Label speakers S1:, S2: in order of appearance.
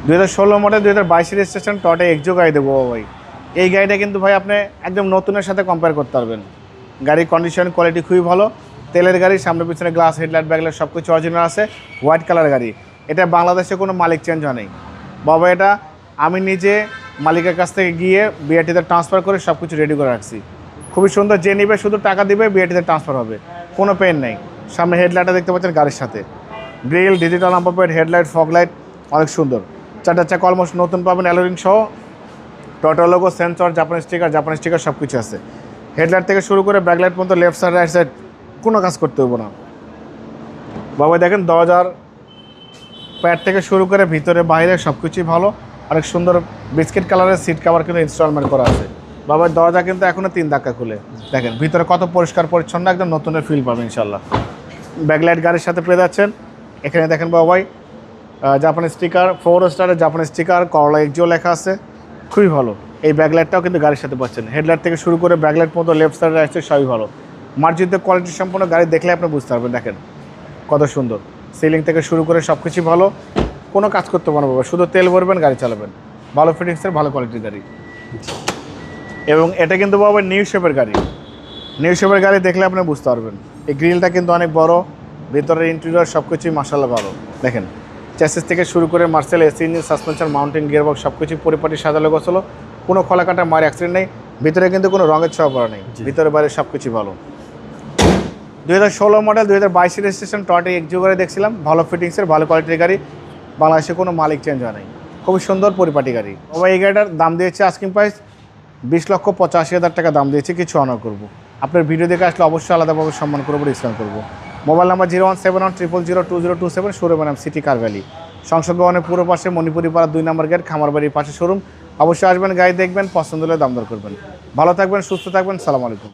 S1: 2016 model 2022 registration Toyota Exo গাড়ি দেবো ভাই। এই গাড়িটা কিন্তু ভাই আপনি একদম নতুনের সাথে কম্পেয়ার করতে পারবেন। গাড়ির কন্ডিশন কোয়ালিটি খুবই ভালো। তেলের গাড়ি, সামনে পিছনে গ্লাস, হেডলাইট, ব্যাকলাইট সব কিছু অরিজিনাল আছে। হোয়াইট কালার গাড়ি। এটা বাংলাদেশে কোনো মালিক চেঞ্জ হয় নাই বাবা। এটা আমি নিজে মালিকের কাছ থেকে গিয়ে বিআরটিতে ট্রান্সফার করে সব কিছু রেডি করে রাখছি। খুবই সুন্দর। যে নিবে শুধু টাকা দিবে, বিআরটিতে ট্রান্সফার হবে, কোনো পেন নেই। সামনে হেডলাইটটা দেখতে পাচ্ছেন গাড়ির সাথে, grill, digital number plate, headlight, fog light অনেক সুন্দর। চারটা চাকা অলমোস্ট নতুন পাবেন, অ্যালোরিং সহ। টয়োটা লোগো, সেন্সর, জাপানি স্টিকার সব কিছু আছে। হেডলাইট থেকে শুরু করে ব্যাকলাইট পর্যন্ত, লেফট সাইড রাইট সাইড কোনো কাজ করতে হবো না বাবা। দেখেন দরজার প্যাড থেকে শুরু করে ভিতরে বাইরে সব কিছুই ভালো। অনেক সুন্দর বিস্কিট কালারের সিট কভার কিন্তু ইনস্টলমেন্ট করা আছে বাবার। দরজা কিন্তু এখনও 3 ধাক্কা খুলে। দেখেন ভিতরে কত পরিষ্কার পরিচ্ছন্ন, একদম নতুনের ফিল পাবেন ইনশাল্লাহ। ব্যাকলাইট গাড়ির সাথে পেয়ে যাচ্ছেন। এখানে দেখেন বাবাই জাপানি স্টিকার, 4 স্টারের জাপানি স্টিকার, করলা এক্সো লেখা আছে, খুবই ভালো। এই ব্যাকলাইটটাও কিন্তু গাড়ির সাথে পাচ্ছেন। হেডলাইট থেকে শুরু করে ব্যাকলাইট পর্যন্ত, লেফট সাইড রাইট সাইড সবই ভালো। মার্জিত কোয়ালিটি সম্পূর্ণ গাড়ি দেখলে আপনি বুঝতে পারবেন। দেখেন কত সুন্দর। সিলিং থেকে শুরু করে সব কিছুই ভালো, কোনো কাজ করতে পারবো বাবা। শুধু তেল ভরবেন, গাড়ি চালাবেন। ভালো ফিটিংসের, ভালো কোয়ালিটির গাড়ি। এবং এটা কিন্তু বাবা নিউ শেপের গাড়ি। নিউ শেপের গাড়ি দেখলে আপনি বুঝতে পারবেন। এই গ্রিলটা কিন্তু অনেক বড়, ভিতরের ইন্টেরিয়র সব কিছুই মাশাআল্লাহ ভালো। দেখেন চ্যাসিস থেকে শুরু করে Marcel, AC engine, suspension, mountain, gearbox সব কিছু পরিপাটি সাজালো গোছালো, কোনো খোলাকাটা মার অ্যাক্সিডেন্ট নেই। ভিতরে কিন্তু কোনো রঙের ছোঁয়া পড়া নেই, ভিতরে বাইরে সব কিছু ভালো। 2016 মডেল 2022 রেজিস্ট্রেশন টয়োটা এক্সো গাড়ি দেখছিলাম। ভালো ফিটিংসের, ভালো কোয়ালিটির গাড়ি। বাংলাদেশে কোনো মালিক চেঞ্জ হয় নাই। খুবই সুন্দর পরিপাটি গাড়ি বাবা। এই গাড়িটার দাম দিয়েছে আস্কিং প্রাইস 20,85,000 টাকা দাম দিয়েছে। কিছু অনার করবো। আপনার ভিডিও দেখে আসলে অবশ্যই আলাদাভাবে সম্মান করবো, ডিসকাউন্ট করবো। মোবাইল নাম্বার 01710002007, শোরুমের নাম সিটি কার ভ্যালি, সংসদ ভবনের পুরো পাশে, মণিপুরি পাড়া 2 নম্বর গেট, খামারবাড়ির পাশে শোরুম। অবশ্যই আসবেন, গাড়ি দেখবেন, পছন্দ হলে দাম দর করবেন। ভালো থাকবেন, সুস্থ থাকবেন। সালাম আলাইকুম।